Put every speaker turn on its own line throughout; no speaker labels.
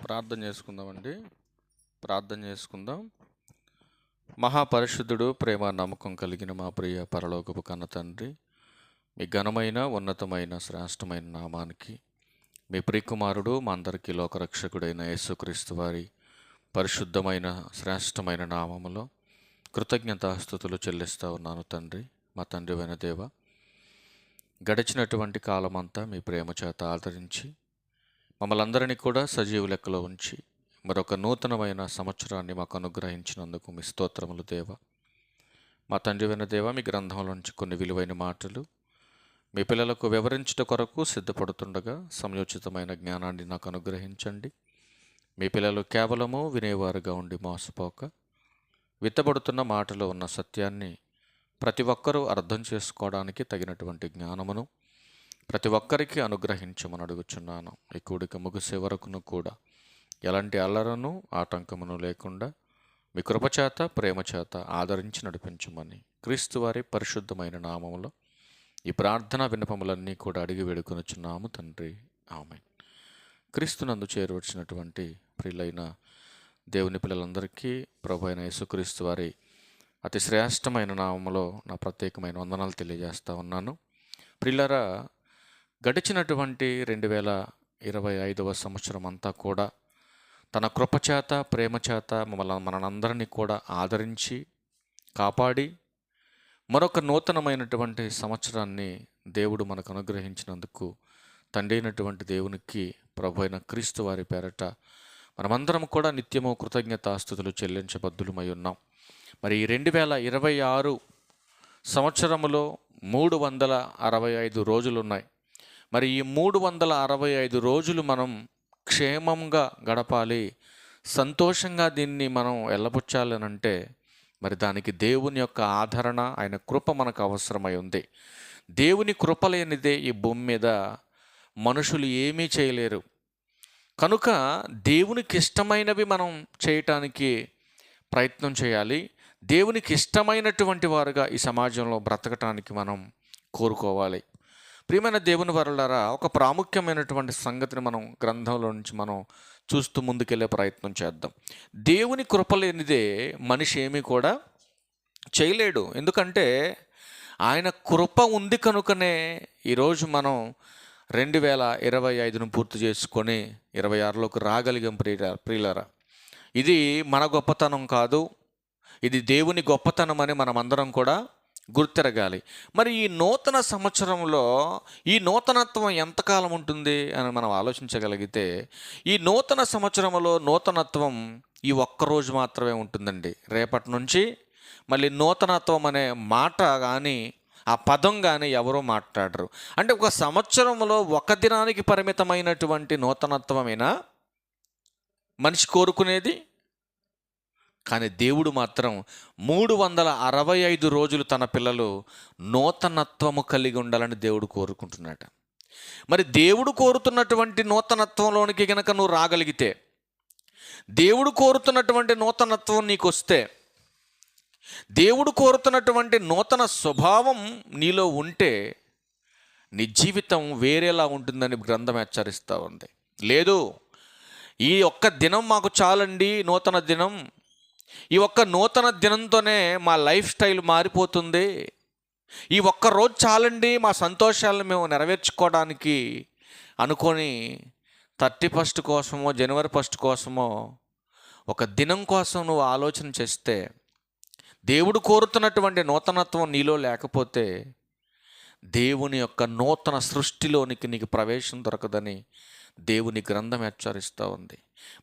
ప్రార్థన చేసుకుందామండి. ప్రార్థన చేసుకుందాం. మహాపరిశుద్ధుడు, ప్రేమ నమ్మకం కలిగిన మా ప్రియ పరలోకపు కన్న తండ్రి, మీ ఘనమైన ఉన్నతమైన శ్రేష్టమైన నామానికి, మీ ప్రియకుమారుడు మా అందరికీ లోకరక్షకుడైన యేసుక్రీస్తు వారి పరిశుద్ధమైన శ్రేష్టమైన నామములో కృతజ్ఞతాస్తుతులు చెల్లిస్తూ ఉన్నాను తండ్రి. మా తండ్రివైన దేవ, గడిచినటువంటి కాలమంతా మీ ప్రేమ చేత ఆదరించి మమ్మల్ని అందరినీ కూడా సజీవ లెక్కలో ఉంచి మరొక నూతనమైన సంవత్సరాన్ని మాకు అనుగ్రహించినందుకు మీ స్తోత్రములు దేవ. మా తండ్రివైన దేవ, మీ గ్రంథంలోంచి కొన్ని విలువైన మాటలు మీ పిల్లలకు వివరించుట కొరకు సిద్ధపడుతుండగా సమయోచితమైన జ్ఞానాన్ని నాకు అనుగ్రహించండి. మీ పిల్లలు కేవలము వినేవారుగా ఉండి మోసపోక, విత్తబడుతున్న మాటలో ఉన్న సత్యాన్ని ప్రతి ఒక్కరూ అర్థం చేసుకోవడానికి తగినటువంటి జ్ఞానమును ప్రతి ఒక్కరికి అనుగ్రహించమని అడుగుచున్నాను. ఈ కూడిక ముగిసే వరకును కూడా ఎలాంటి అల్లరను ఆటంకమును లేకుండా మీ కృపచేత ప్రేమ చేత ఆదరించి నడిపించమని క్రీస్తు వారి పరిశుద్ధమైన నామములో ఈ ప్రార్థనా విన్నపములన్నీ కూడా అడిగి వేడుకొనుచున్నాము తండ్రి, ఆమేన్. క్రీస్తునందు చేరవచ్చినటువంటి ప్రియులైన దేవుని పిల్లలందరికీ ప్రభు అయిన యేసుక్రీస్తు వారి అతి శ్రేష్టమైన నామములో నా ప్రత్యేకమైన వందనాలు తెలియజేస్తూ ఉన్నాను. ప్రియులారా, గడిచినటువంటి 2025వ సంవత్సరం అంతా కూడా తన కృపచేత ప్రేమ చేత మనందరినీ కూడా ఆదరించి కాపాడి మరొక నూతనమైనటువంటి సంవత్సరాన్ని దేవుడు మనకు అనుగ్రహించినందుకు తండ్రి అయినటువంటి దేవునికి ప్రభు అయిన క్రీస్తు వారి పేరట మనమందరం కూడా నిత్యము కృతజ్ఞతాస్తుతులు చెల్లించబద్దులమై ఉన్నాం. మరి ఈ 2026 సంవత్సరములో 365 రోజులు ఉన్నాయి. మరి ఈ 365 రోజులు మనం క్షేమంగా గడపాలి, సంతోషంగా దీన్ని మనం వెళ్ళబుచ్చాలనంటే మరి దానికి దేవుని యొక్క ఆదరణ, ఆయన కృప మనకు అవసరమై ఉంది. దేవుని కృప లేనిదే ఈ భూమి మీద మనుషులు ఏమీ చేయలేరు. కనుక దేవునికి ఇష్టమైనవి మనం చేయటానికి ప్రయత్నం చేయాలి. దేవునికి ఇష్టమైనటువంటి వారుగా ఈ సమాజంలో బ్రతకటానికి మనం కోరుకోవాలి. ప్రియమైన దేవుని వరులారా, ఒక ప్రాముఖ్యమైనటువంటి సంగతిని మనం గ్రంథంలో నుంచి మనం చూస్తూ ముందుకెళ్ళే ప్రయత్నం చేద్దాం. దేవుని కృప లేనిదే మనిషి ఏమీ కూడా చేయలేడు. ఎందుకంటే ఆయన కృప ఉంది కనుకనే ఈరోజు మనం 2025ను పూర్తి చేసుకొని 26లోకి రాగలిగాం. ప్రియులారా, ఇది మన గొప్పతనం కాదు, ఇది దేవుని గొప్పతనం అని మనమందరం కూడా గుర్తిరగాలి. మరి ఈ నూతన సంవత్సరంలో ఈ నూతనత్వం ఎంతకాలం ఉంటుంది అని మనం ఆలోచించగలిగితే, ఈ నూతన సంవత్సరంలో నూతనత్వం ఈ ఒక్కరోజు మాత్రమే ఉంటుందండి. రేపటి నుంచి మళ్ళీ నూతనత్వం అనే మాట కానీ ఆ పదం కానీ ఎవరో మాట్లాడరు. అంటే ఒక సంవత్సరంలో ఒక దినానికి పరిమితమైనటువంటి నూతనత్వమేనా మనిషి కోరుకునేది? కానీ దేవుడు మాత్రం 365 రోజులు తన పిల్లలు నూతనత్వము కలిగి ఉండాలని దేవుడు కోరుకుంటున్నాడు. మరి దేవుడు కోరుతున్నటువంటి నూతనత్వంలోనికి గనక నువ్వు రాగలిగితే, దేవుడు కోరుతున్నటువంటి నూతనత్వం నీకు వస్తే, దేవుడు కోరుతున్నటువంటి నూతన స్వభావం నీలో ఉంటే నీ జీవితం వేరేలా ఉంటుందని గ్రంథం హెచ్చరిస్తూ ఉంది. లేదు, ఈ ఒక్క దినం మాకు చాలండి, నూతన దినం, ఈ ఒక్క నూతన దినంతోనే మా లైఫ్ స్టైల్ మారిపోతుంది, ఈ ఒక్క రోజు చాలండి మా సంతోషాలను మేము నెరవేర్చుకోవడానికి అనుకొని 31 కోసమో జనవరి 1 కోసమో ఒక దినం కోసం నువ్వు ఆలోచన చేస్తే, దేవుడు కోరుతున్నటువంటి నూతనత్వం నీలో లేకపోతే దేవుని యొక్క నూతన సృష్టిలోనికి నీకు ప్రవేశం దొరకదని దేవుని గ్రంథం హెచ్చరిస్తూ ఉంది.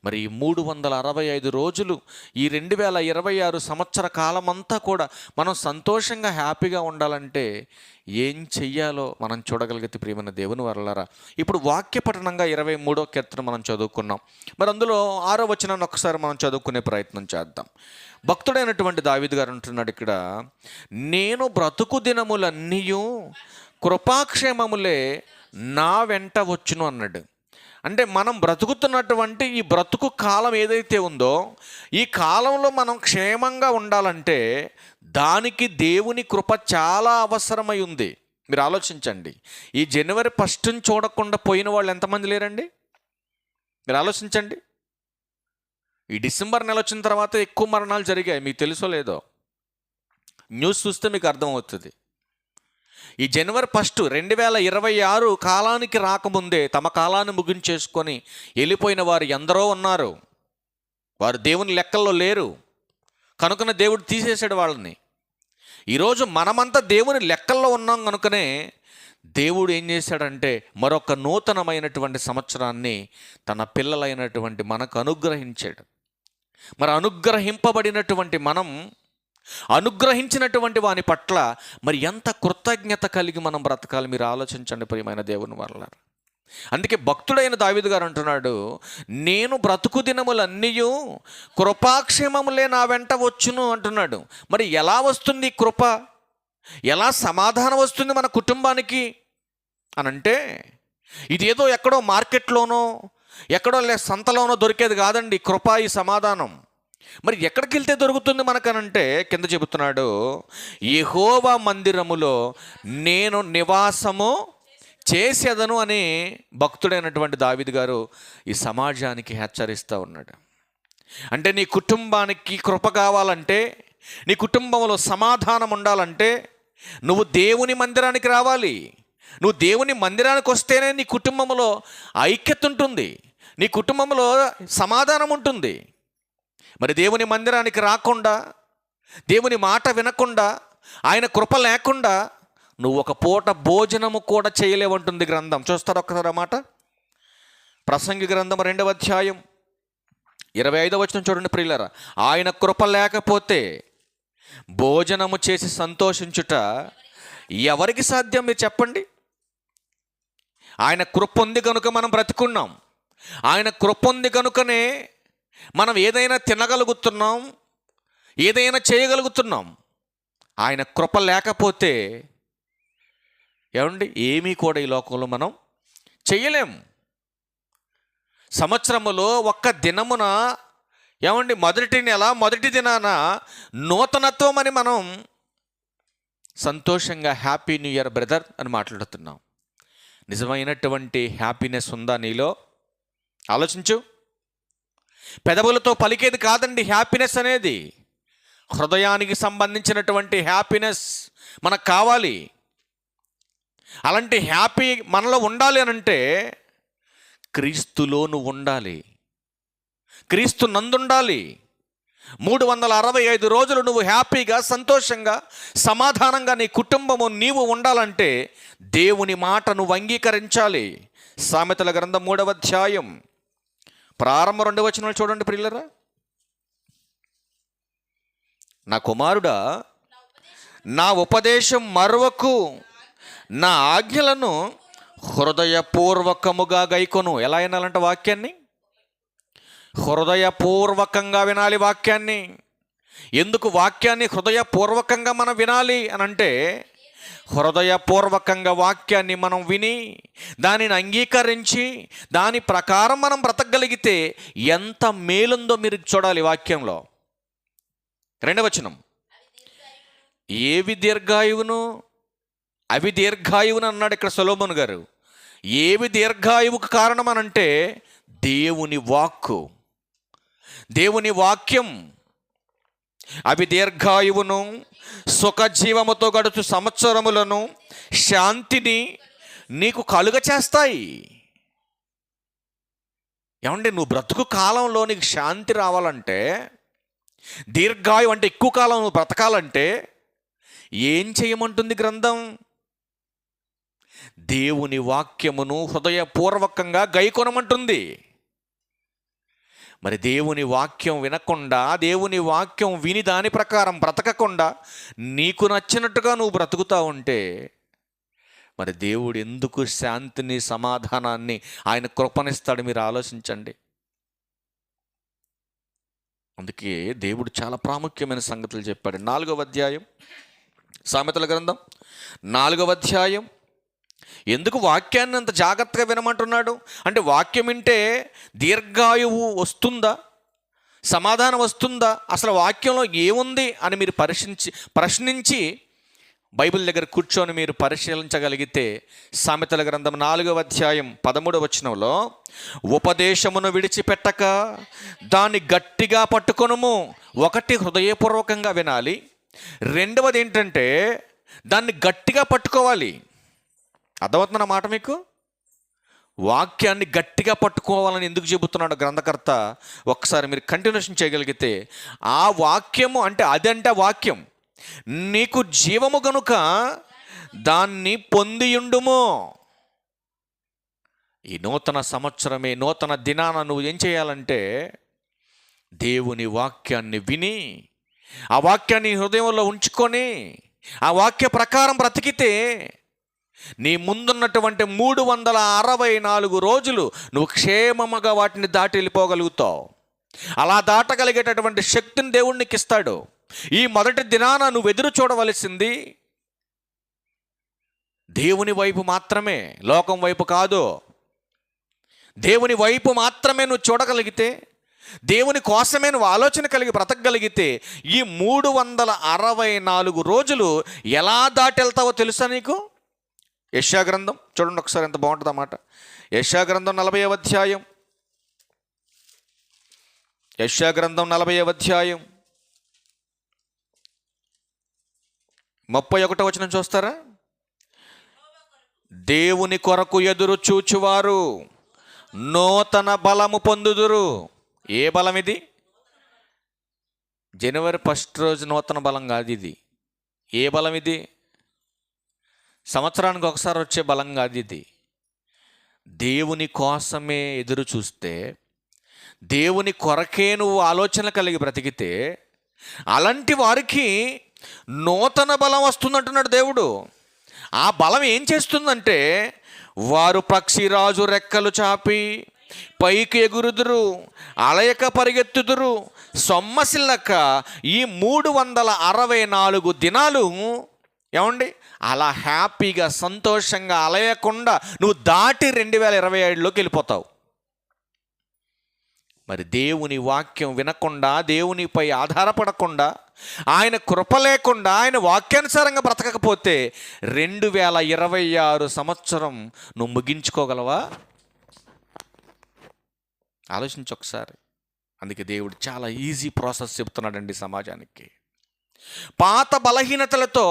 మరి ఈ 365 రోజులు, ఈ 2026 సంవత్సర కాలమంతా కూడా మనం సంతోషంగా హ్యాపీగా ఉండాలంటే ఏం చెయ్యాలో మనం చూడగలిగితే ప్రియమైన దేవుని వరలారా, ఇప్పుడు వాక్య పఠనంగా 23వ కీర్తన మనం చదువుకున్నాం. మరి అందులో 6వ వచనాన్ని ఒకసారి మనం చదువుకునే ప్రయత్నం చేద్దాం. భక్తుడైనటువంటి దావీదు గారు అంటున్నాడు ఇక్కడ, నేను బ్రతుకు దినములన్నీ కృపాక్షేమములే నా వెంట వచ్చును అన్నాడు. అంటే మనం బ్రతుకుతున్నటువంటి ఈ బ్రతుకు కాలం ఏదైతే ఉందో, ఈ కాలంలో మనం క్షేమంగా ఉండాలంటే దానికి దేవుని కృప చాలా అవసరమై ఉంది. మీరు ఆలోచించండి, ఈ జనవరి 1ని చూడకుండా పోయిన వాళ్ళు ఎంతమంది లేరండి? మీరు ఆలోచించండి. ఈ డిసెంబర్ నెల వచ్చిన తర్వాత ఎక్కువ మరణాలు జరిగాయి, మీకు తెలుసో లేదో, న్యూస్ చూస్తే మీకు అర్థమవుతుంది. ఈ జనవరి 1 2026 కాలానికి రాకముందే తమ కాలాన్ని ముగించేసుకొని వెళ్ళిపోయిన వారు ఎందరో ఉన్నారు. వారు దేవుని లెక్కల్లో లేరు కనుకనే దేవుడు తీసేసాడు వాళ్ళని. ఈరోజు మనమంతా దేవుని లెక్కల్లో ఉన్నాం కనుకనే దేవుడు ఏం చేశాడంటే మరొక నూతనమైనటువంటి సంవత్సరాన్ని తన పిల్లలైనటువంటి మనకు అనుగ్రహించాడు. మరి అనుగ్రహింపబడినటువంటి మనం అనుగ్రహించినటువంటి వాని పట్ల మరి ఎంత కృతజ్ఞత కలిగి మనం బ్రతకాలి మీరు ఆలోచించండి ప్రియమైన దేవుని వల్లారా. అందుకే భక్తుడైన దావీదు గారు అంటున్నాడు, నేను బ్రతుకు దినములన్నీయు కృపాక్షేమములే నా వెంట వచ్చును అంటున్నాడు. మరి ఎలా వస్తుంది కృప, ఎలా సమాధానం వస్తుంది మన కుటుంబానికి అనంటే ఇదేదో ఎక్కడో మార్కెట్లోనో ఎక్కడో సంతలోనో దొరికేది కాదండి కృప, ఈ సమాధానం. మరి ఎక్కడికి వెళ్తే దొరుకుతుంది మనకనంటే కింద చెబుతున్నాడు, యెహోవా మందిరములో నేను నివాసము చేసేదను అని భక్తుడైనటువంటి దావీదు గారు ఈ సమాజానికి హెచ్చరిస్తూ ఉన్నాడు. అంటే నీ కుటుంబానికి కృప కావాలంటే, నీ కుటుంబంలో సమాధానం ఉండాలంటే నువ్వు దేవుని మందిరానికి రావాలి. నువ్వు దేవుని మందిరానికి వస్తేనే నీ కుటుంబంలో ఐక్యత ఉంటుంది, నీ కుటుంబంలో సమాధానం ఉంటుంది. మరి దేవుని మందిరానికి రాకుండా, దేవుని మాట వినకుండా, ఆయన కృప లేకుండా నువ్వు ఒక పూట భోజనము కూడా చేయలేవంటుంది గ్రంథం. చూస్తారు ఒక్కసారి ఆ మాట. ప్రసంగి గ్రంథం 2వ అధ్యాయం 25వ వచనం చూడండి ప్రియులారా. ఆయన కృప లేకపోతే భోజనము చేసి సంతోషించుట ఎవరికి సాధ్యం మీరు చెప్పండి. ఆయన కృప ఉంది కనుక మనం బ్రతుకున్నాం. ఆయన కృప ఉంది కనుకనే మనం ఏదైనా తినగలుగుతున్నాం, ఏదైనా చేయగలుగుతున్నాం. ఆయన కృప లేకపోతే ఏమండి ఏమీ కూడా ఈ లోకంలో మనం చేయలేము. సంవత్సరములో ఒక్క దినమున ఏమండి మొదటి నెల మొదటి దినాన నూతనత్వం అని మనం సంతోషంగా హ్యాపీ న్యూ ఇయర్ బ్రదర్ అని మాట్లాడుతున్నాం. నిజమైనటువంటి హ్యాపీనెస్ ఉందా నీలో? ఆలోచించు. పెదవులతో పలికేది కాదండి హ్యాపీనెస్ అనేది. హృదయానికి సంబంధించినటువంటి హ్యాపీనెస్ మనకు కావాలి. అలాంటి హ్యాపీ మనలో ఉండాలి అనంటే క్రీస్తులో నువ్వు ఉండాలి, క్రీస్తు నందుండాలి. 365 రోజులు నువ్వు హ్యాపీగా, సంతోషంగా, సమాధానంగా నీ కుటుంబము నీవు ఉండాలంటే దేవుని మాట నువ్వు అంగీకరించాలి. సామెతల గ్రంథం 3వ అధ్యాయం ప్రారంభ 2వ వచనాలు చూడండి ప్రియులరా. నా కుమారుడా నా ఉపదేశం మరువకు, నా ఆజ్ఞలను హృదయపూర్వకముగా గైకొను. ఎలా వినాలంటే వాక్యాన్ని హృదయపూర్వకంగా వినాలి వాక్యాన్ని. ఎందుకు వాక్యాన్ని హృదయపూర్వకంగా మనం వినాలి అనంటే హృదయపూర్వకంగా వాక్యాన్ని మనం విని దానిని అంగీకరించి దాని ప్రకారం మనం బ్రతకగలిగితే ఎంత మేలుందో మీరు చూడాలి వాక్యంలో. 2వ వచనం, ఏవి దీర్ఘాయువును అవి దీర్ఘాయువును అన్నాడు ఇక్కడ సొలొమోను గారు. ఏవి దీర్ఘాయువుకు కారణం అనంటే దేవుని వాక్కు, దేవుని వాక్యం. అవి దీర్ఘాయువును, సుఖజీవముతో గడుచు సంవత్సరములను, శాంతిని నీకు కలుగ చేస్తాయి. ఏమండి నువ్వు బ్రతుకు కాలంలో నీకు శాంతి రావాలంటే, దీర్ఘాయు అంటే ఎక్కువ కాలం నువ్వు బ్రతకాలంటే ఏం చేయమంటుంది గ్రంథం? దేవుని వాక్యమును హృదయపూర్వకంగా గైకొనమంటుంది. మరి దేవుని వాక్యం వినకుండా, దేవుని వాక్యం విని దాని ప్రకారం బ్రతకకుండా నీకు నచ్చినట్టుగా నువ్వు బ్రతుకుతా ఉంటే మరి దేవుడు ఎందుకు శాంతిని, సమాధానాన్ని, ఆయన కృపనిస్తాడు మీరు ఆలోచించండి. అందుకే దేవుడు చాలా ప్రాముఖ్యమైన సంగతులు చెప్పాడు. 4వ అధ్యాయం సామెతల గ్రంథం 4వ అధ్యాయం. ఎందుకు వాక్యాన్ని అంత జాగ్రత్తగా వినమంటున్నాడు అంటే వాక్యం వింటే దీర్ఘాయువు వస్తుందా, సమాధానం వస్తుందా, అసలు వాక్యంలో ఏముంది అని మీరు ప్రశ్నించి బైబిల్ దగ్గర కూర్చొని మీరు పరిశీలించగలిగితే సామెతల గ్రంథం 4వ అధ్యాయం 13వ వచనంలో, ఉపదేశమును విడిచిపెట్టక దాన్ని గట్టిగా పట్టుకొనుము. ఒకటి, హృదయపూర్వకంగా వినాలి. రెండవది ఏంటంటే దాన్ని గట్టిగా పట్టుకోవాలి. అర్థమవుతున్న మాట మీకు? వాక్యాన్ని గట్టిగా పట్టుకోవాలని ఎందుకు చెబుతున్నాడు గ్రంథకర్త? ఒకసారి మీరు కంటిన్యూషన్ చేయగలిగితే, ఆ వాక్యము అంటే అదంటే వాక్యం నీకు జీవము గనుక దాన్ని పొందియుండుము. ఈ నూతన సంవత్సరమే, నూతన దినాన నువ్వు ఏం చేయాలంటే దేవుని వాక్యాన్ని విని, ఆ వాక్యాన్ని హృదయంలో ఉంచుకొని, ఆ వాక్య ప్రకారం బ్రతికితే నీ ముందున్నటువంటి 364 రోజులు నువ్వు క్షేమముగా వాటిని దాటి వెళ్ళిపోగలుగుతావు. అలా దాటగలిగేటటువంటి శక్తిని దేవుడు నీకు ఇస్తాడు. ఈ మొదటి దినాన నువ్వు ఎదురు చూడవలసింది దేవుని వైపు మాత్రమే, లోకం వైపు కాదు. దేవుని వైపు మాత్రమే నువ్వు చూడగలిగితే, దేవుని కోసమే నువ్వు ఆలోచన కలిగి బ్రతకగలిగితే, ఈ 364 రోజులు ఎలా దాటి వెళ్తావో తెలుసా నీకు? యెషయా గ్రంథం చూడండి ఒకసారి, ఎంత బాగుంటుంది అన్నమాట. యెషయా గ్రంథం 40వ అధ్యాయం, యెషయా గ్రంథం 40వ అధ్యాయం 31వ వచనం చూస్తారా? దేవుని కొరకు ఎదురు చూచువారు నూతన బలము పొందుదురు. ఏ బలం ఇది? జనవరి 1 రోజు నూతన బలం కాదు ఇది. ఏ బలం ఇది? సంవత్సరానికి ఒకసారి వచ్చే బలం కాదు ఇది. దేవుని కోసమే ఎదురు చూస్తే, దేవుని కొరకే నువ్వు ఆలోచన కలిగి బ్రతికితే, అలాంటి వారికి నూతన బలం వస్తుందంటున్నాడు దేవుడు. ఆ బలం ఏం చేస్తుందంటే, వారు పక్షిరాజు రెక్కలు చాపి పైకి ఎగురుదురు, అలయక పరిగెత్తుదురు, సొమ్మసిల్లక ఈ 364 దినాలు ఏమండి అలా హ్యాపీగా సంతోషంగా అలయకుండా నువ్వు దాటి 2027లోకి వెళ్ళిపోతావు. మరి దేవుని వాక్యం వినకుండా, దేవునిపై ఆధారపడకుండా, ఆయన కృప లేకుండా, ఆయన వాక్యానుసారంగా బ్రతకకపోతే 2026 సంవత్సరం నువ్వు ముగించుకోగలవా? ఆలోచించు ఒకసారి. అందుకే దేవుడు చాలా ఈజీ ప్రాసెస్ చెప్తున్నాడండి సమాజానికి. పాత బలహీనతలతో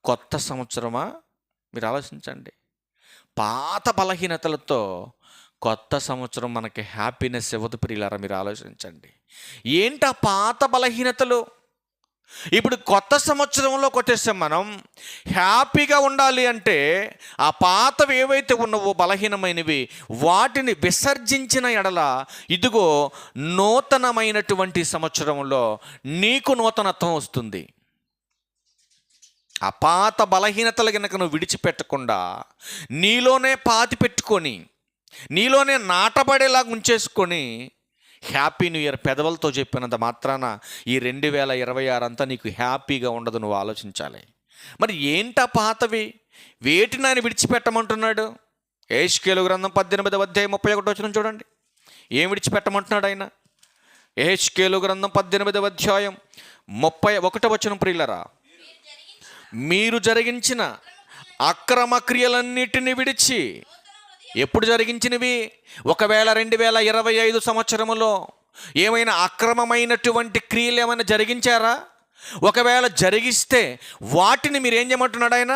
కొత్త సంవత్సరమా? మీరు ఆలోచించండి. పాత బలహీనతలతో కొత్త సంవత్సరం మనకి హ్యాపీనెస్ ఇవ్వదు ప్రియులారా. మీరు ఆలోచించండి. ఏంటి ఆ పాత బలహీనతలు? ఇప్పుడు కొత్త సంవత్సరంలోకి వచ్చేసాం. మనం హ్యాపీగా ఉండాలి అంటే ఆ పాతవి ఏవైతే ఉన్నవో బలహీనమైనవి, వాటిని విసర్జించిన ఎడల ఇదిగో నూతనమైనటువంటి సంవత్సరంలో నీకు నూతనత్వం వస్తుంది. ఆ పాత బలహీనతలు కనుక నువ్వు విడిచిపెట్టకుండా నీలోనే పాతి పెట్టుకొని, నీలోనే నాటబడేలాగా ఉంచేసుకొని, హ్యాపీ న్యూ ఇయర్ పెదవులతో చెప్పినంత మాత్రాన ఈ 2026 అంతా నీకు హ్యాపీగా ఉండదు. నువ్వు ఆలోచించాలి. మరి ఏంటా పాతవి? వేటిని ఆయన విడిచిపెట్టమంటున్నాడు? యెహెజ్కేలు గ్రంథం 18వ అధ్యాయం 31వ వచనం చూడండి. ఏం విడిచిపెట్టమంటున్నాడు ఆయన? యెహెజ్కేలు గ్రంథం 18వ అధ్యాయం 31వ వచనం. ప్రియులరా, మీరు జరిగించిన అక్రమ క్రియలన్నిటిని విడిచి. ఎప్పుడు జరిగించినవి? ఒకవేళ 2025 సంవత్సరములో ఏమైనా అక్రమమైనటువంటి క్రియలు ఏమైనా జరిగించారా? ఒకవేళ జరిగిస్తే వాటిని మీరు ఏం చేయమంటున్నాడు ఆయన?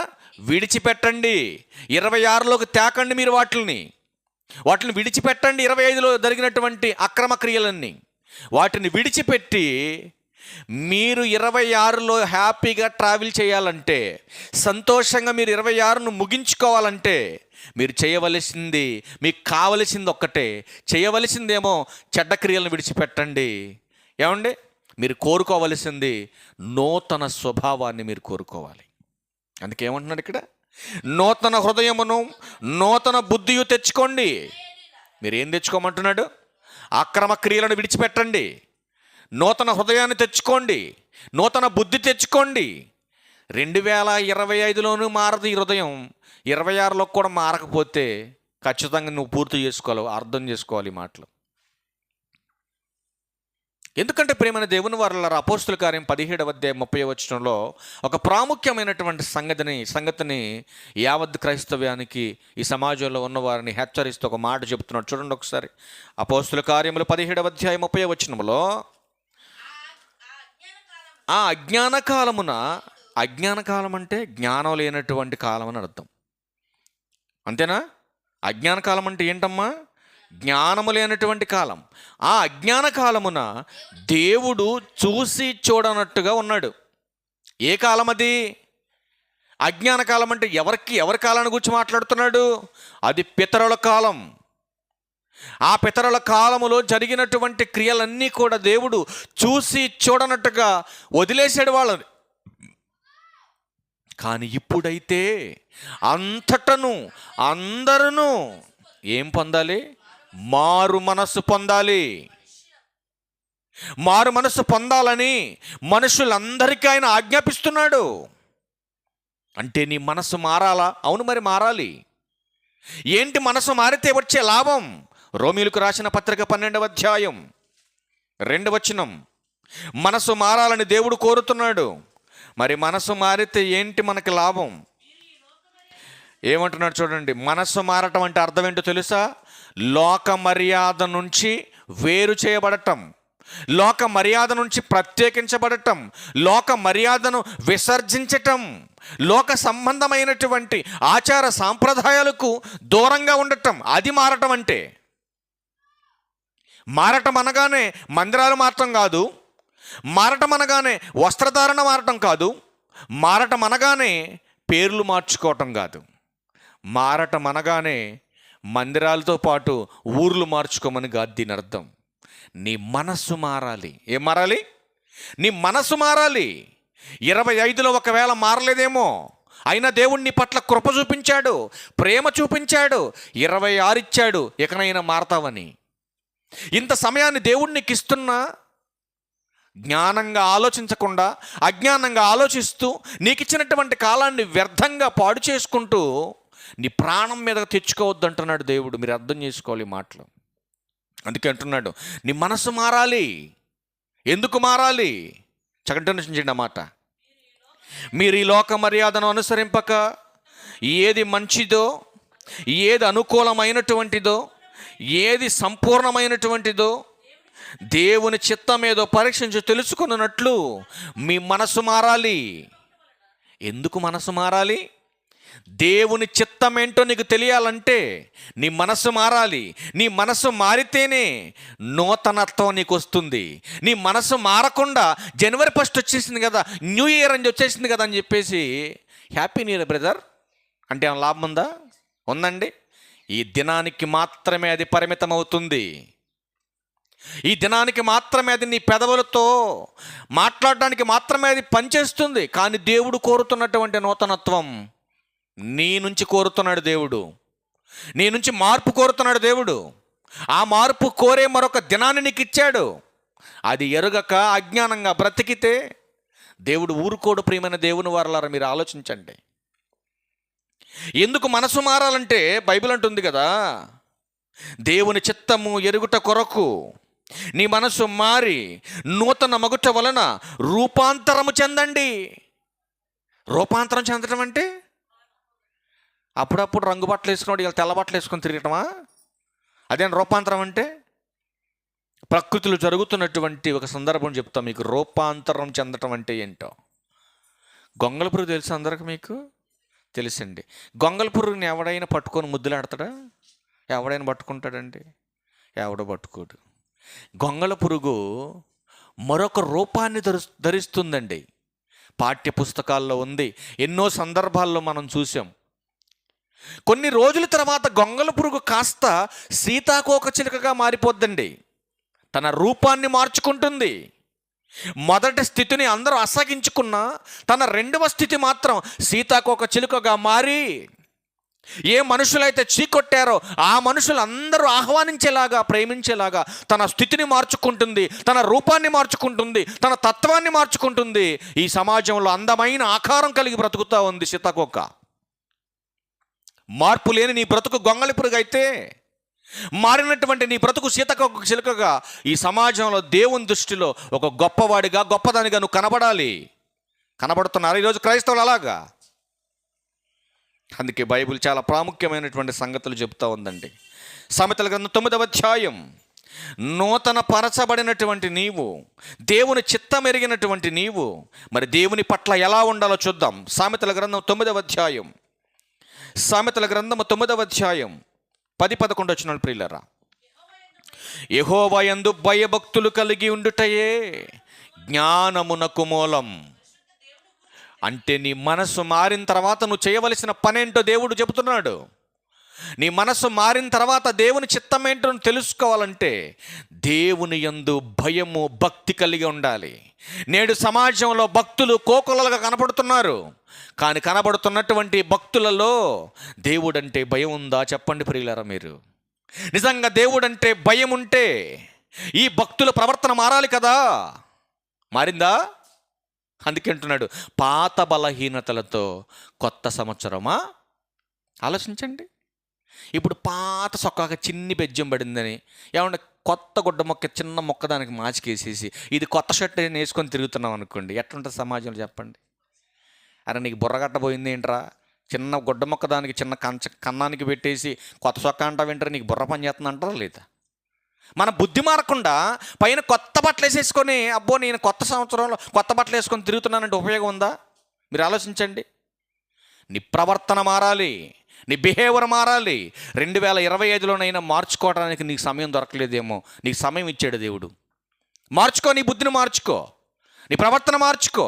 విడిచిపెట్టండి. 26లోకి తేకండి. మీరు వాటిని విడిచిపెట్టండి. 25లో జరిగినటువంటి అక్రమ క్రియలన్నీ వాటిని విడిచిపెట్టి మీరు 26లో హ్యాపీగా ట్రావెల్ చేయాలంటే, సంతోషంగా మీరు 26ను ముగించుకోవాలంటే మీరు చేయవలసింది, మీకు కావలసింది ఒక్కటే. చేయవలసిందేమో చెడ్డ క్రియలను విడిచిపెట్టండి. ఏమండి? మీరు కోరుకోవలసింది నూతన స్వభావాన్ని మీరు కోరుకోవాలి. అందుకేమంటున్నాడు ఇక్కడ? నూతన హృదయమును నూతన బుద్ధియు తెచ్చుకోండి. మీరు ఏం తెచ్చుకోమంటున్నాడు? అక్రమ క్రియలను విడిచిపెట్టండి, నూతన హృదయాన్ని తెచ్చుకోండి, నూతన బుద్ధి తెచ్చుకోండి. 2025లోనూ మారదు ఈ హృదయం. 26లో కూడా మారకపోతే ఖచ్చితంగా నువ్వు పూర్తి చేసుకోవాలి, అర్థం చేసుకోవాలి ఈ మాటలు. ఎందుకంటే ప్రియమైన దేవుని వారలారా, అపోస్తుల కార్యం 17వ అధ్యాయం 30వ వచనంలో ఒక ప్రాముఖ్యమైనటువంటి సంగతిని యావత్ క్రైస్తవ్యానికి, ఈ సమాజంలో ఉన్న వారిని హెచ్చరిస్తూ ఒక మాట చెబుతున్నాడు. చూడండి ఒకసారి. అపోస్తుల కార్యములు 17వ అధ్యాయం 30వ వచనంలో, ఆ అజ్ఞాన కాలమున, అజ్ఞాన కాలం అంటే జ్ఞానం లేనటువంటి కాలం అని అర్థం, అంతేనా? అజ్ఞాన కాలం అంటే ఏంటమ్మా? జ్ఞానము లేనటువంటి కాలం. ఆ అజ్ఞాన కాలమున దేవుడు చూసి చూడనట్టుగా ఉన్నాడు. ఏ కాలం అది? అజ్ఞాన కాలం అంటే ఎవరి కాలాన్ని గురించి మాట్లాడుతున్నాడు? అది పితరుల కాలం. ఆ పితరుల కాలములో జరిగినటువంటి క్రియలన్నీ కూడా దేవుడు చూసి చూడనట్టుగా వదిలేసాడు వాళ్ళని. కానీ ఇప్పుడైతే అంతటను అందరూ ఏం పొందాలి? మారు మనస్సు పొందాలి. మారు మనస్సు పొందాలని మనుషులందరికీ ఆయన ఆజ్ఞాపిస్తున్నాడు. అంటే నీ మనస్సు మారాలా? అవును, మరి మారాలి. ఏంటి మనసు మారితే వచ్చే లాభం? రోమీయులకు రాసిన పత్రిక 12వ అధ్యాయం 2వ వచనం. మనసు మారాలని దేవుడు కోరుతున్నాడు. మరి మనసు మారితే ఏంటి మనకి లాభం? ఏమంటున్నాడు చూడండి. మనస్సు మారటం అంటే అర్థం ఏంటో తెలుసా? లోక మర్యాద నుంచి వేరు చేయబడటం, లోక మర్యాద నుంచి ప్రత్యేకించబడటం, లోక మర్యాదను విసర్జించటం, లోక సంబంధమైనటువంటి ఆచార సాంప్రదాయాలకు దూరంగా ఉండటం, అది మారటం అంటే. మారటం అనగానే మందిరాలు మారటం కాదు, మారటం అనగానే వస్త్రధారణ మారటం కాదు, మారటం అనగానే పేర్లు మార్చుకోవటం కాదు, మారటం అనగానే మందిరాలతో పాటు ఊర్లు మార్చుకోమని కాదు దీని అర్థం. నీ మనస్సు మారాలి. ఏం మారాలి? నీ మనస్సు మారాలి. 25లో ఒకవేళ మారలేదేమో, అయినా దేవుడు నీ పట్ల కృప చూపించాడు, ప్రేమ చూపించాడు, 26 ఇచ్చాడు, ఇకనైనా మారతావని. ఇంత సమయాన్ని దేవుడు నీకు ఇస్తున్నా జ్ఞానంగా ఆలోచించకుండా అజ్ఞానంగా ఆలోచిస్తూ నీకు ఇచ్చినటువంటి కాలాన్ని వ్యర్థంగా పాడు చేసుకుంటూ నీ ప్రాణం మీద తెచ్చుకోవద్దు అంటున్నాడు దేవుడు. మీరు అర్థం చేసుకోవాలి ఈ మాటలు. అందుకే అంటున్నాడు నీ మనసు మారాలి. ఎందుకు మారాలి? చక్కటి అన్నమాట. మీరు ఈ లోక మర్యాదను అనుసరింపక ఏది మంచిదో, ఏది అనుకూలమైనటువంటిదో, ఏది సంపూర్ణమైనటువంటిదో, దేవుని చిత్తమేదో పరీక్షించి తెలుసుకున్నట్లు మీ మనసు మారాలి. ఎందుకు మనసు మారాలి? దేవుని చిత్తం ఏంటో నీకు తెలియాలంటే నీ మనసు మారాలి. నీ మనసు మారితేనే నూతనత్వం నీకు వస్తుంది. నీ మనసు మారకుండా జనవరి 1 వచ్చేసింది కదా, న్యూ ఇయర్ అని వచ్చేసింది కదా అని చెప్పేసి హ్యాపీ న్యూ ఇయర్ బ్రదర్ అంటే ఏమైనా లాభం ఉందా? ఉందండి. ఈ దినానికి మాత్రమే అది పరిమితం అవుతుంది. ఈ దినానికి మాత్రమే అది నీ పెదవులతో మాట్లాడడానికి మాత్రమే అది పనిచేస్తుంది. కానీ దేవుడు కోరుతున్నటువంటి నూతనత్వం నీ నుంచి కోరుతున్నాడు దేవుడు. నీ నుంచి మార్పు కోరుతున్నాడు దేవుడు. ఆ మార్పు కోరే మరొక దినాన్ని నీకు ఇచ్చాడు. అది ఎరుగక అజ్ఞానంగా బ్రతికితే దేవుడు ఊరుకోడు. ప్రియమైన దేవుని వారలారా, మీరు ఆలోచించండి. ఎందుకు మనసు మారాలంటే బైబిల్ అంటుంది కదా, దేవుని చిత్తము ఎరుగుట కొరకు నీ మనసు మారి నూతన మగుట వలన రూపాంతరము చెందండి. రూపాంతరం చెందడం అంటే అప్పుడప్పుడు రంగు బట్టలు వేసుకున్నాడు, ఇలా తెల్ల బట్టలు వేసుకొని తిరగటమా? అదే రూపాంతరం అంటే. ప్రకృతిలో జరుగుతున్నటువంటి ఒక సందర్భం చెప్తాం మీకు. రూపాంతరం చెందటం అంటే ఏంటో. గొంగళ పురుగు తెలుసు అందరికి? మీకు తెలుసండి. గొంగళ పురుగుని ఎవడైనా పట్టుకొని ముద్దులాడతాడా? ఎవడైనా పట్టుకుంటాడండి? ఎవడో పట్టుకోడు. గొంగళ పురుగు మరొక రూపాన్ని ధరిస్తుందండి. పాఠ్య పుస్తకాల్లో ఉంది, ఎన్నో సందర్భాల్లో మనం చూసాం. కొన్ని రోజుల తర్వాత గొంగళ పురుగు కాస్త సీతాకోకచిలుకగా మారిపోద్దండి. తన రూపాన్ని మార్చుకుంటుంది. మొదటి స్థితిని అందరూ అసహించుకున్నా తన రెండవ స్థితి మాత్రం సీతాకోకచిలుకగా మారి ఏ మనుషులైతే చీకొట్టారో ఆ మనుషులందరూ ఆహ్వానించేలాగా, ప్రేమించేలాగా తన స్థితిని మార్చుకుంటుంది, తన రూపాన్ని మార్చుకుంటుంది, తన తత్వాన్ని మార్చుకుంటుంది. ఈ సమాజంలో అందమైన ఆకారం కలిగి బ్రతుకుతూ ఉంది సీతాకోక. మార్పు లేని నీ బ్రతుకు గొంగళి పురుగు అయితే మారినటువంటి నీ బ్రతుకు సీతకొక చిలుకగా ఈ సమాజంలో దేవుని దృష్టిలో ఒక గొప్పవాడిగా, గొప్పదానిగా నువ్వు కనబడాలి. కనబడుతున్నారు ఈరోజు క్రైస్తవులు అలాగా. అందుకే బైబిల్ చాలా ప్రాముఖ్యమైనటువంటి సంగతులు చెప్తూ ఉందండి. సామెతల గ్రంథం 9వ అధ్యాయం, నూతన పరచబడినటువంటి నీవు, దేవుని చిత్తం ఎరిగినటువంటి నీవు మరి దేవుని పట్ల ఎలా ఉండాలో చూద్దాం. సామెతల గ్రంథం 9వ అధ్యాయం, సామెతల గ్రంథం 9వ అధ్యాయం 10-11 వచనాలు ప్రియులారా. యెహోవా యందు భయభక్తులు కలిగి ఉండుటయే జ్ఞానమునకు మూలం. అంటే నీ మనసు మారిన తర్వాత నువ్వు చేయవలసిన పనేంటో దేవుడు చెబుతున్నాడు. నీ మనసు మారిన తర్వాత దేవుని చిత్తం ఏంటో తెలుసుకోవాలంటే దేవుని యందు భయము, భక్తి కలిగి ఉండాలి. నేడు సమాజంలో భక్తులు కోకొల్లలుగా కనపడుతున్నారు. కానీ కనబడుతున్నటువంటి భక్తులలో దేవుడంటే భయం ఉందా చెప్పండి ప్రియులారా. మీరు నిజంగా దేవుడంటే భయం ఉంటే ఈ భక్తుల ప్రవర్తన మారాలి కదా. మారిందా? అందుకే అంటున్నాడు, పాత బలహీనతలతో కొత్త సంవత్సరమా. ఆలోచించండి. ఇప్పుడు పాత సొక్కాక చిన్ని బెజ్జం పడిందని ఏమన్నా కొత్త గుడ్డ మొక్క, చిన్న మొక్క దానికి మాచికేసేసి ఇది కొత్త షర్ట్ వేసుకొని తిరుగుతున్నాం అనుకోండి, ఎట్లుంటుంది సమాజంలో చెప్పండి. అరే నీకు బుర్రగట్ట పోయింది ఏంట్రా, చిన్న గుడ్డ మొక్క దానికి చిన్న కన్నానికి పెట్టేసి కొత్త సొక్క అంటావు ఏంటారా, నీకు బుర్ర పని చేస్తుంది అంటారా లేదా? మన బుద్ధి మారకుండా పైన కొత్త బట్టలు వేసేసుకొని అబ్బో నేను కొత్త సంవత్సరంలో కొత్త బట్టలు వేసుకొని తిరుగుతున్నానంటే ఉపయోగం ఉందా? మీరు ఆలోచించండి. నీ ప్రవర్తన మారాలి, నీ బిహేవియర్ మారాలి. 2025లోనైనా మార్చుకోవడానికి నీకు సమయం దొరకలేదేమో, నీకు సమయం ఇచ్చాడు దేవుడు. మార్చుకో, నీ బుద్ధిని మార్చుకో, నీ ప్రవర్తన మార్చుకో.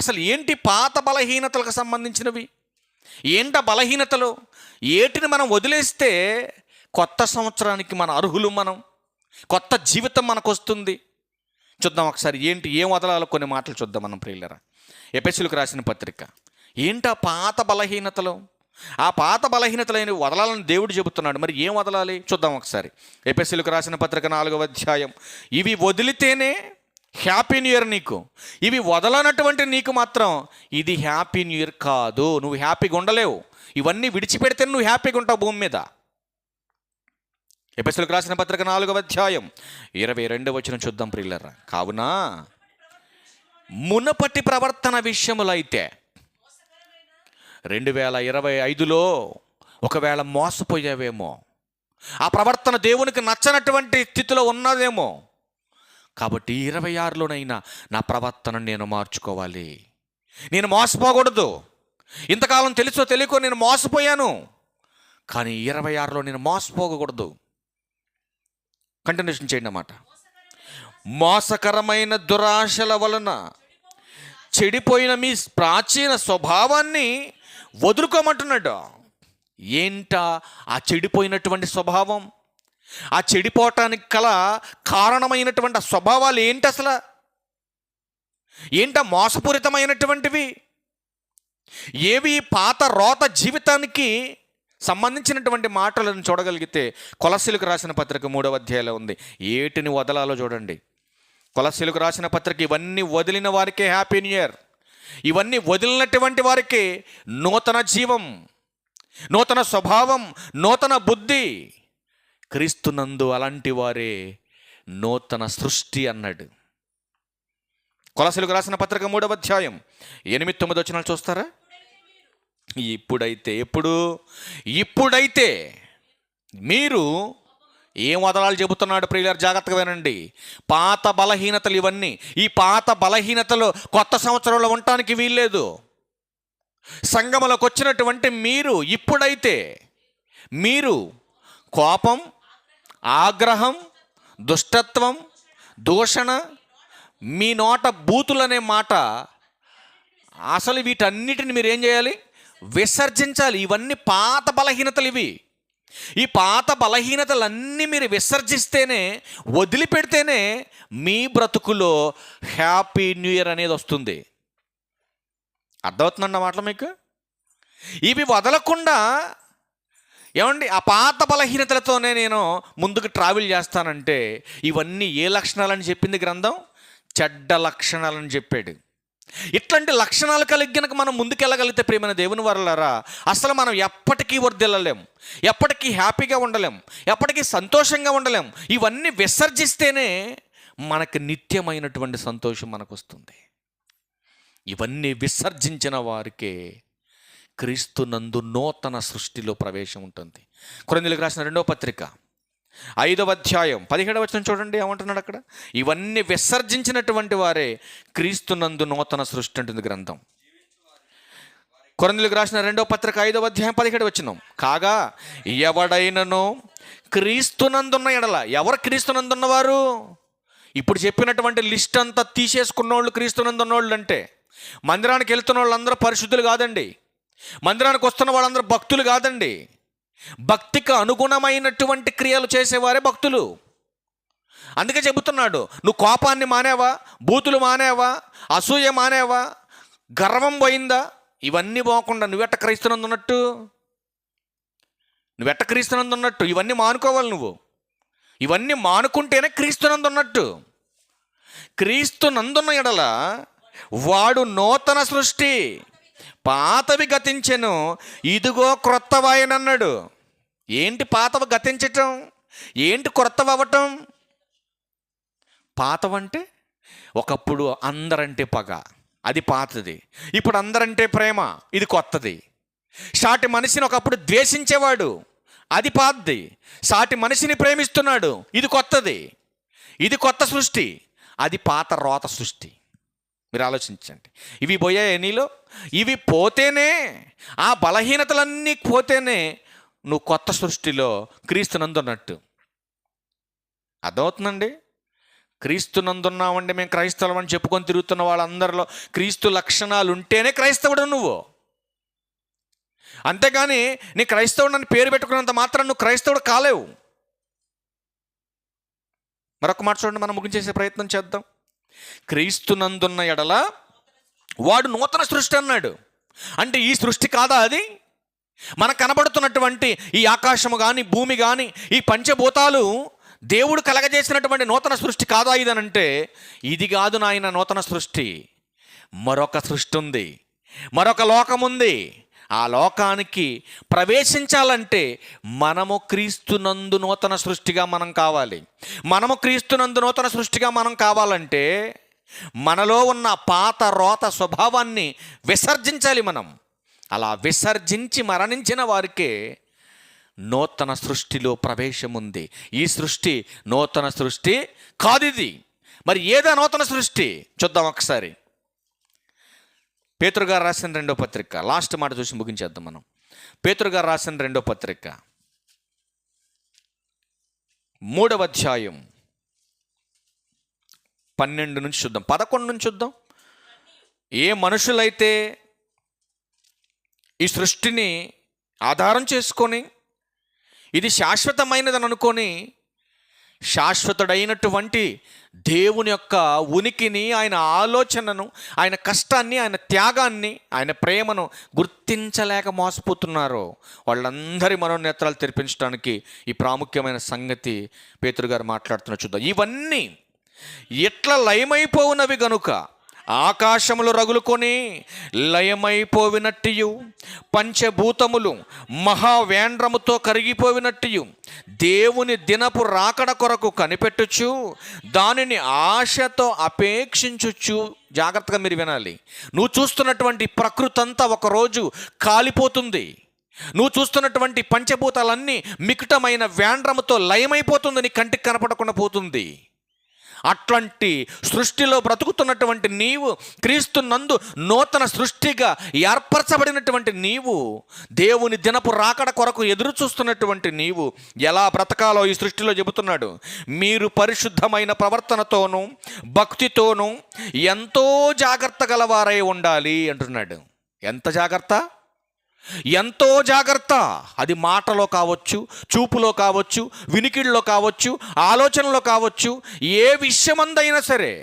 అసలు ఏంటి పాత బలహీనతలకు సంబంధించినవి? ఏంట బలహీనతలు? ఏటిని మనం వదిలేస్తే కొత్త సంవత్సరానికి మన అర్హులు, మనం కొత్త జీవితం మనకు వస్తుంది. చూద్దాం ఒకసారి ఏం వదలాలో కొన్ని మాటలు చూద్దాం మనం ప్రియులరా. ఎఫెసీయులకు రాసిన పత్రిక. ఏంటా పాత బలహీనతలు? ఆ పాత బలహీనతలైన వదలాలని దేవుడు చెబుతున్నాడు. మరి ఏం వదలాలి చూద్దాం ఒకసారి. ఎఫెసీయులకు రాసిన పత్రిక 4వ అధ్యాయం. ఇవి వదిలితేనే హ్యాపీ న్యూ ఇయర్ నీకు. ఇవి వదలనటువంటి నీకు మాత్రం ఇది హ్యాపీ న్యూ ఇయర్ కాదు. నువ్వు హ్యాపీగా ఉండలేవు. ఇవన్నీ విడిచిపెడితే నువ్వు హ్యాపీగా ఉంటావు భూమి మీద. ఎఫెసీయులకు రాసిన పత్రిక 4వ అధ్యాయం 22వ వచనం చూద్దాం ప్రియులారా. కావున మునపటి ప్రవర్తన విషయములైతే 2025లో ఒకవేళ మోసపోయావేమో, ఆ ప్రవర్తన దేవునికి నచ్చనటువంటి స్థితిలో ఉన్నదేమో, కాబట్టి 26లోనైనా నా ప్రవర్తనను నేను మార్చుకోవాలి. నేను మోసపోకూడదు. ఇంతకాలం తెలుసో తెలియకో నేను మోసపోయాను, కానీ 26లో నేను మోసపోకూడదు. కంటిన్యూషన్ చేయండి అన్నమాట. మోసకరమైన దురాశల వలన చెడిపోయిన మీ ప్రాచీన స్వభావాన్ని వదులుకోమంటున్నాడు. ఏంటా ఆ చెడిపోయినటువంటి స్వభావం? ఆ చెడిపోవటానికి గల కారణమైనటువంటి ఆ స్వభావాలు ఏంటి? అసలు ఏంటా మోసపూరితమైనటువంటివి? ఏవి? పాత రోత జీవితానికి సంబంధించినటువంటి మాటలను చూడగలిగితే కొలస్సీలకు రాసిన పత్రిక 3వ అధ్యాయంలో ఉంది. ఏటిని వదలాలో చూడండి. కొలస్సీలకు రాసిన పత్రిక, ఇవన్నీ వదిలిన వారికే హ్యాపీ న్యూ ఇయర్. ఇవన్నీ వదిలినటువంటి వారికి నూతన జీవం, నూతన స్వభావం, నూతన బుద్ధి. క్రీస్తునందు అలాంటి వారే నూతన సృష్టి అన్నాడు. కొలస్సీలకు రాసిన పత్రిక 3వ అధ్యాయం 8-9 వచనాలు చూస్తారా? ఇప్పుడైతే మీరు ఏం వదలాలు చెబుతున్నాడు ప్రియులారా, జాగ్రత్తగా వినండి. పాత బలహీనతలు ఇవన్నీ. ఈ పాత బలహీనతలు కొత్త సంవత్సరంలో ఉండటానికి వీల్లేదు. సంఘములకు వచ్చినటువంటి ఇప్పుడైతే మీరు కోపం, ఆగ్రహం, దుష్టత్వం, దూషణ, మీ నోట బూతులనే మాట, అసలు వీటన్నిటిని మీరు ఏం చేయాలి? విసర్జించాలి. ఇవన్నీ పాత బలహీనతలు. ఇవి ఈ పాత బలహీనతలన్నీ మీరు విసర్జిస్తేనే, వదిలిపెడితేనే మీ బ్రతుకులో హ్యాపీ న్యూ ఇయర్ అనేది వస్తుంది. అర్థమవుతుందన్న మాటలు మీకు? ఇవి వదలకుండా ఏమండి ఆ పాత బలహీనతలతోనే నేను ముందుకు ట్రావెల్ చేస్తానంటే ఇవన్నీ ఏ లక్షణాలని చెప్పింది గ్రంథం? చెడ్డ లక్షణాలని చెప్పాడు. ఇట్లాంటి లక్షణాలు కలిగి గనక మనం ముందుకెళ్ళగలిగితే ప్రియమైన దేవుని వారలారా, అసలు మనం ఎప్పటికీ వర్ధిల్లలేం, ఎప్పటికీ హ్యాపీగా ఉండలేం, ఎప్పటికీ సంతోషంగా ఉండలేం. ఇవన్నీ విసర్జిస్తేనే మనకు నిత్యమైనటువంటి సంతోషం మనకు వస్తుంది. ఇవన్నీ విసర్జించిన వారికే క్రీస్తునందు నూతన సృష్టిలో ప్రవేశం ఉంటుంది. కొరింథీయులకు రాసిన 2వ పత్రిక 5వ అధ్యాయం 17వ వచనం చూడండి, ఏమంటున్నాడు అక్కడ? ఇవన్నీ విసర్జించినటువంటి వారే క్రీస్తునందు నూతన సృష్టి ఉంటుంది గ్రంథం. కొరింథీయులకు రాసిన 2వ పత్రిక 5వ అధ్యాయం 17వ వచనం, కాగా ఎవడైనను క్రీస్తునందున్న ఎడల. ఎవరు క్రీస్తునందున్నవారు? ఇప్పుడు చెప్పినటువంటి లిస్ట్ అంతా తీసేసుకున్న వాళ్ళు క్రీస్తునందున్నోళ్ళు. అంటే మందిరానికి వెళ్తున్న వాళ్ళందరూ పరిశుద్ధులు కాదండి, మందిరానికి వస్తున్న వాళ్ళందరూ భక్తులు కాదండి. భక్తికి అనుగుణమైనటువంటి క్రియలు చేసేవారే భక్తులు. అందుకే చెబుతున్నాడు, నువ్వు కోపాన్ని మానేవా, బూతులు మానేవా, అసూయ మానేవా, గర్వం పోయిందా? ఇవన్నీ పోకుండా నువ్వెట్ట క్రీస్తునందున్నట్టు, ఇవన్నీ మానుకోవాలి నువ్వు. ఇవన్నీ మానుకుంటేనే క్రీస్తునందున్నట్టు. క్రీస్తునందున్న ఎడల వాడు నూతన సృష్టి, పాతవి గతించెను, ఇదిగో క్రొత్తవాయనన్నాడు. ఏంటి పాతవి గతించటం, ఏంటి క్రొత్తవి అవ్వటం? పాతవంటే ఒకప్పుడు అందరంటే పగ, అది పాతది. ఇప్పుడు అందరంటే ప్రేమ, ఇది కొత్తది. సాటి మనిషిని ఒకప్పుడు ద్వేషించేవాడు, అది పాతది. సాటి మనిషిని ప్రేమిస్తున్నాడు, ఇది కొత్తది. ఇది కొత్త సృష్టి, అది పాత రోత సృష్టి. మీరు ఆలోచించండి. ఇవి పోయాయి నీలో. ఇవి పోతేనే, ఆ బలహీనతలన్నీ పోతేనే నువ్వు కొత్త సృష్టిలో క్రీస్తునందున్నట్టు. అర్థమవుతుందండి? క్రీస్తునందున్నామండి, మేము క్రైస్తవులం అని చెప్పుకొని తిరుగుతున్న వాళ్ళందరిలో క్రీస్తు లక్షణాలు ఉంటేనే క్రైస్తవుడు నువ్వు. అంతేగాని నీ క్రైస్తవుడు అని పేరు పెట్టుకున్నంత మాత్రం నువ్వు క్రైస్తవుడు కాలేవు. మరొక మాట చూడండి, మనం ముగించేసే ప్రయత్నం చేద్దాం. క్రీస్తునందున్న ఎడల వాడు నూతన సృష్టి అన్నాడు. అంటే ఈ సృష్టి కాదా అది? మనకు కనబడుతున్నటువంటి ఈ ఆకాశము కానీ, భూమి కానీ, ఈ పంచభూతాలు దేవుడు కలగజేసినటువంటి నూతన సృష్టి కాదా ఇదనంటే, ఇది కాదు నాయన నూతన సృష్టి. మరొక సృష్టి ఉంది, మరొక లోకం ఉంది. ఆ లోకానికి ప్రవేశించాలంటే మనము క్రీస్తునందు నూతన సృష్టిగా మనం కావాలి. మనము క్రీస్తునందు నూతన సృష్టిగా మనం కావాలంటే మనలో ఉన్న పాత రోత స్వభావాన్ని విసర్జించాలి మనం. అలా విసర్జించి మరణించిన వారికే నూతన సృష్టిలో ప్రవేశం ఉంది. ఈ సృష్టి నూతన సృష్టి కాదు. ఇది మరి ఏదా నూతన సృష్టి? చూద్దాం ఒకసారి. పేతురు గారు రాసిన 2వ పత్రిక, లాస్ట్ మాట చూసి ముగించేద్దాం మనం. పేతురు గారు రాసిన 2వ పత్రిక 3వ అధ్యాయం 12 నుంచి చూద్దాం, 11 నుంచి చూద్దాం. ఏ మనుషులైతే ఈ సృష్టిని ఆధారం చేసుకొని ఇది శాశ్వతమైనదని అనుకొని శాశ్వతుడైనటువంటి దేవుని యొక్క ఉనికిని, ఆయన ఆలోచనను, ఆయన కష్టాన్ని, ఆయన త్యాగాన్ని, ఆయన ప్రేమను గుర్తించలేక మోసపోతున్నారో వాళ్ళందరి మనోనేత్రాలు తెరిపించడానికి ఈ ప్రాముఖ్యమైన సంగతి పేతురు గారు మాట్లాడుతున్న చూద్దాం. ఇవన్నీ ఎట్లా లయమైపోవునవి గనుక ఆకాశములు రగులుకొని లయమైపోవినట్టియు, పంచభూతములు మహావేంద్రముతో కరిగిపోవినట్టియు, దేవుని దినపు రాకడ కొరకు కనిపెట్టుచు దానిని ఆశతో అపేక్షించుచు. జాగ్రత్తగా మీరు వినాలి. నువ్వు చూస్తున్నటువంటి ప్రకృతి అంతా ఒకరోజు కాలిపోతుంది. నువ్వు చూస్తున్నటువంటి పంచభూతాలన్నీ మికుటమైన వేంద్రముతో లయమైపోతుంది, నీ కంటికి కనపడకుండా పోతుంది. అట్లాంటి సృష్టిలో బ్రతుకుతున్నటువంటి నీవు, క్రీస్తునందు నూతన సృష్టిగా ఏర్పరచబడినటువంటి నీవు, దేవుని దినపు రాకడ కొరకు ఎదురు చూస్తున్నటువంటి నీవు ఎలా బ్రతకాలో ఈ సృష్టిలో చెబుతున్నాడు. మీరు పరిశుద్ధమైన ప్రవర్తనతోనూ భక్తితోనూ ఎంతో జాగ్రత్త గలవారై ఉండాలి అంటున్నాడు. ఎంత జాగ్రత్త? ఎంతో జాగ్రత్త. అది మాటలో కావచ్చు, చూపులో కావచ్చు, వినికిడిలో కావచ్చు, ఆలోచనలో కావచ్చు. ఏ విషయమందైనా సరే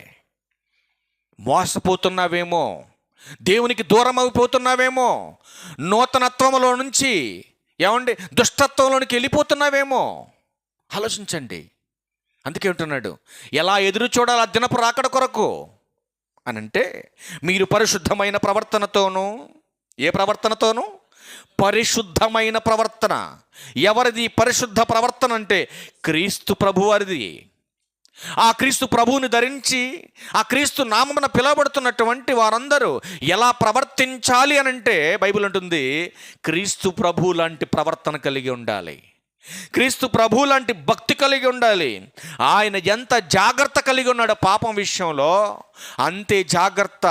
మోసపోతున్నావేమో, దేవునికి దూరం అయిపోతున్నావేమో, నూతనత్వంలో నుంచి దుష్టత్వంలోనికి వెళ్ళిపోతున్నావేమో ఆలోచించండి. అందుకే ఉంటున్నాడు, ఎలా ఎదురు చూడాలి ఆ దినపు రాకడ కొరకు. అనంటే మీరు పరిశుద్ధమైన ప్రవర్తనతోనూ, ఏ ప్రవర్తనతోనూ? పరిశుద్ధమైన ప్రవర్తన. ఎవరిది పరిశుద్ధ ప్రవర్తన అంటే? క్రీస్తు ప్రభువారిది. ఆ క్రీస్తు ప్రభువుని ధరించి ఆ క్రీస్తు నామమున పిలువబడుతున్నటువంటి వారందరూ ఎలా ప్రవర్తించాలి అనంటే బైబిల్ అంటుంది, క్రీస్తు ప్రభువు లాంటి ప్రవర్తన కలిగి ఉండాలి, క్రీస్తు ప్రభువు లాంటి భక్తి కలిగి ఉండాలి. ఆయన ఎంత జాగ్రత్త కలిగి ఉన్నాడో పాపం విషయంలో, అంతే జాగ్రత్త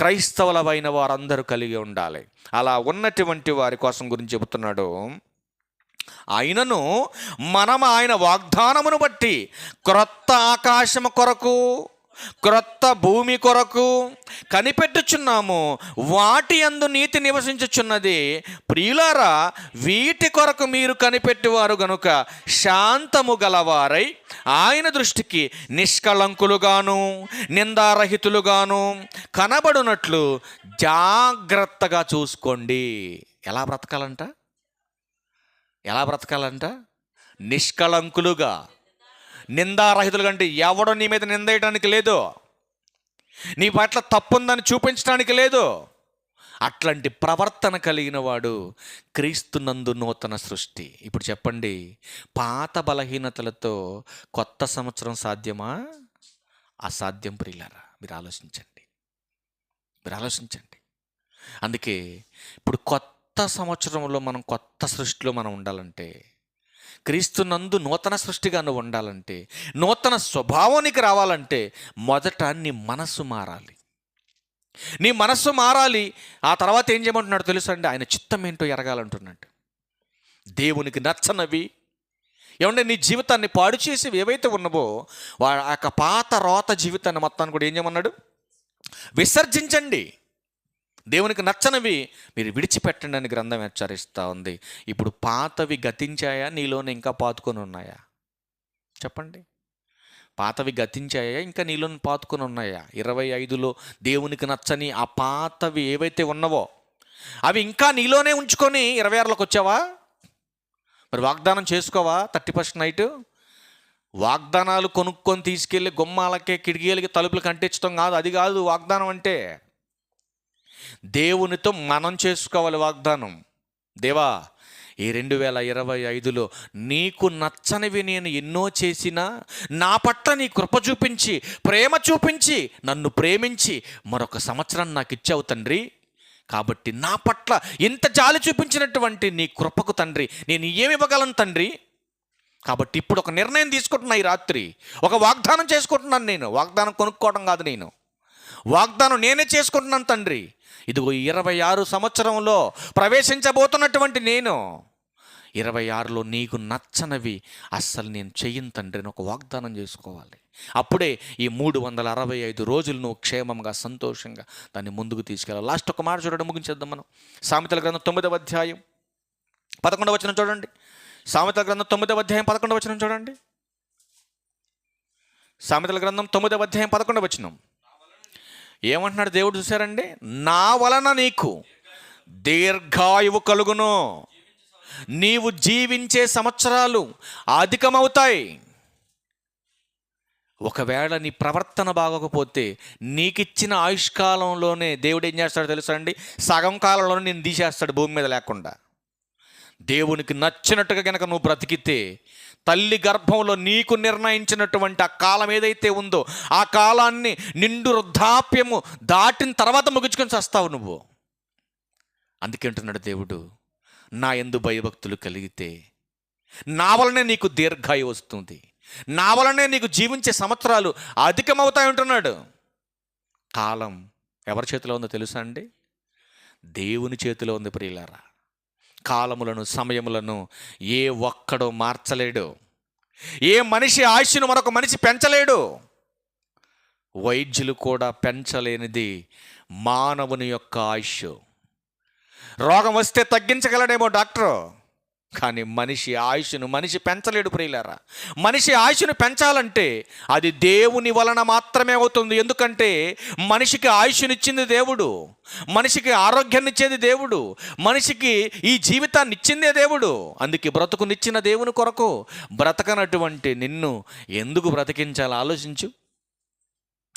క్రైస్తవులమైన వారందరూ కలిగి ఉండాలి. అలా ఉన్నటువంటి వారి కోసం గురించి చెబుతున్నాడు. ఆయనను మనం ఆయన వాగ్దానమును బట్టి క్రొత్త ఆకాశము కొరకు, క్రొత్త భూమి కొరకు కనిపెట్టుచున్నాము, వాటి యందు నీతి నివసించుచున్నది. ప్రియులారా, వీటి కొరకు మీరు కనిపెట్టువారు గనుక శాంతము గలవారై ఆయన దృష్టికి నిష్కళంకులుగాను నిందారహితులుగాను కనబడునట్లు జాగ్రత్తగా చూసుకోండి. ఎలా బ్రతకాలంట? ఎలా బ్రతకాలంట? నిష్కళంకులుగా, నిందారహితులుగా. అంటే ఎవడో నీ మీద నిందేయడానికి లేదు, నీ పట్ల తప్పుందని చూపించడానికి లేదు. అట్లాంటి ప్రవర్తన కలిగిన వాడు క్రీస్తునందు నూతన సృష్టి. ఇప్పుడు చెప్పండి, పాత బలహీనతలతో కొత్త సంవత్సరం సాధ్యమా? అసాధ్యం ప్రియులారా. మీరు ఆలోచించండి. అందుకే ఇప్పుడు కొత్త సంవత్సరంలో మనం కొత్త సృష్టిలో మనం ఉండాలంటే, క్రీస్తునందు నూతన సృష్టిగా నువ్వు ఉండాలంటే, నూతన స్వభావానికి రావాలంటే మొదట నీ మనస్సు మారాలి. నీ మనస్సు మారాలి. ఆ తర్వాత ఏం చేయమంటున్నాడు తెలుసా అండి? ఆయన చిత్తం ఏంటో ఎరగాలంటున్నాడు. దేవునికి నచ్చనవి ఏమంటే నీ జీవితాన్ని పాడు చేసి ఏవైతే ఉన్నవో ఆ యొక్క పాత రోత జీవితాన్ని మొత్తాన్ని కూడా ఏం చేయమన్నాడు? విసర్జించండి. దేవునికి నచ్చనివి మీరు విడిచిపెట్టండి అని గ్రంథం హెచ్చరిస్తూ ఉంది. ఇప్పుడు పాతవి గతించాయా, నీలోనే ఇంకా పాతుకొని ఉన్నాయా? చెప్పండి. పాతవి గతించాయా, ఇంకా నీలోనే పాతుకొని ఉన్నాయా? 25లో దేవునికి నచ్చని ఆ పాతవి ఏవైతే ఉన్నవో అవి ఇంకా నీలోనే ఉంచుకొని 26లోకి వచ్చావా? మరి వాగ్దానం చేసుకోవా? 31 నైట్ వాగ్దానాలు కొనుక్కొని తీసుకెళ్ళి గుమ్మాలకే, కిటికీలకి, తలుపులకి అంటించడం కాదు. అది కాదు వాగ్దానం అంటే. దేవునితో మనం చేసుకోవాలి వాగ్దానం. దేవా, ఈ 2025లో నీకు నచ్చనివి నేను ఎన్నో చేసినా, నా పట్ల నీ కృప చూపించి, ప్రేమ చూపించి, నన్ను ప్రేమించి మరొక సంవత్సరం నాకు ఇచ్చావు తండ్రి. కాబట్టి నా పట్ల ఇంత జాలి చూపించినటువంటి నీ కృపకు తండ్రి నేను ఏమి ఇవ్వగలను తండ్రి. కాబట్టి ఇప్పుడు ఒక నిర్ణయం తీసుకుంటున్నా. ఈ రాత్రి ఒక వాగ్దానం చేసుకుంటున్నాను. నేను వాగ్దానం కొనుక్కోవడం కాదు, నేను వాగ్దానం నేనే చేసుకుంటున్నాను తండ్రి. ఇదిగో 26 సంవత్సరంలో ప్రవేశించబోతున్నటువంటి నేను 26లో నీకు నచ్చనివి అస్సలు నేను చెయ్యను తండ్రి అని ఒక వాగ్దానం చేసుకోవాలి. అప్పుడే ఈ 365 రోజులు నువ్వు క్షేమంగా, సంతోషంగా దాన్ని ముందుకు తీసుకెళ్ళాలి. లాస్ట్ ఒక మాట చూడడం ముగించేద్దాం మనం. సామెతల గ్రంథం 9వ అధ్యాయం 11వ వచనం చూడండి. సామెతల గ్రంథం 9వ అధ్యాయం 11వ వచనం చూడండి. సామెతల గ్రంథం 9వ అధ్యాయం 11వ వచనం ఏమంటున్నాడు దేవుడు? చూశారండి, నా వలన నీకు దీర్ఘాయువు కలుగును, నీవు జీవించే సంవత్సరాలు అధికమవుతాయి. ఒకవేళ నీ ప్రవర్తన బాగోకపోతే నీకిచ్చిన ఆయుష్కాలంలోనే దేవుడు ఏం చేస్తాడో తెలుసా అండి? సగం కాలంలోనే నేను తీసేస్తాడు భూమి మీద లేకుండా. దేవునికి నచ్చినట్టుగా కనుక నువ్వు బ్రతికితే, తల్లి గర్భంలో నీకు నిర్ణయించినటువంటి ఆ కాలం ఏదైతే ఉందో ఆ కాలాన్ని నిండు వృద్ధాప్యము దాటిన తర్వాత ముగించుకొని చస్తావు నువ్వు. అందుకే అంటున్నాడు దేవుడు, నా యందు భయభక్తులు కలిగితే నా వలనే నీకు దీర్ఘాయువు వస్తుంది, నా వలనే నీకు జీవించే సంవత్సరాలు అధికమవుతాయి అంటున్నాడు. కాలం ఎవరి చేతిలో ఉందో తెలుసా అండి? దేవుని చేతిలో ఉంది ప్రియులారా. కాలములను, సమయములను ఏ ఒక్కడో మార్చలేడు. ఏ మనిషి ఆయుష్ను మరొక మనిషి పెంచలేడు. వైద్యులు కూడా పెంచలేనిది మానవుని యొక్క ఆయుష్. రోగం వస్తే తగ్గించగలడేమో డాక్టరు, కానీ మనిషి ఆయుష్ను మనిషి పెంచలేడు ప్రియులారా. మనిషి ఆయుష్ను పెంచాలంటే అది దేవుని వలన మాత్రమే అవుతుంది. ఎందుకంటే మనిషికి ఆయుష్నిచ్చింది దేవుడు, మనిషికి ఆరోగ్యాన్ని ఇచ్చేది దేవుడు, మనిషికి ఈ జీవితాన్ని ఇచ్చిందే దేవుడు. అందుకే బ్రతుకునిచ్చిన దేవుని కొరకు బ్రతకనటువంటి నిన్ను ఎందుకు బ్రతికించాలి?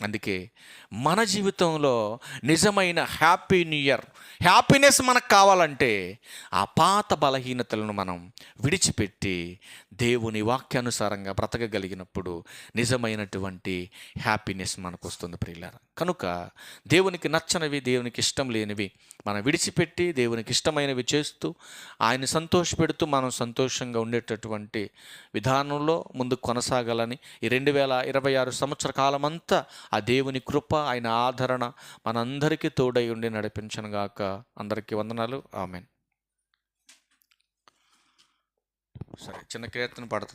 అందుకే మన జీవితంలో నిజమైన హ్యాపీ న్యూ ఇయర్, హ్యాపీనెస్ మనకు కావాలంటే ఆ పాత బలహీనతలను మనం విడిచిపెట్టి దేవుని వాక్యానుసారంగా బ్రతకగలిగినప్పుడు నిజమైనటువంటి హ్యాపీనెస్ మనకు వస్తుంది ప్రియులారా. కనుక దేవునికి నచ్చనివి, దేవునికి ఇష్టం లేనివి మనం విడిచిపెట్టి దేవునికి ఇష్టమైనవి చేస్తూ ఆయన సంతోషపెడుతూ మనం సంతోషంగా ఉండేటటువంటి విధానంలో ముందుకు కొనసాగాలని ఈ 2026 సంవత్సర కాలమంతా ఆ దేవుని కృప, ఆయన ఆదరణ మనందరికీ తోడై ఉండి నడిపించనుగాక. అందరికీ వందనాలు. ఆమేన్. సరే, చిన్న కీర్తన పాడుతున్నాను.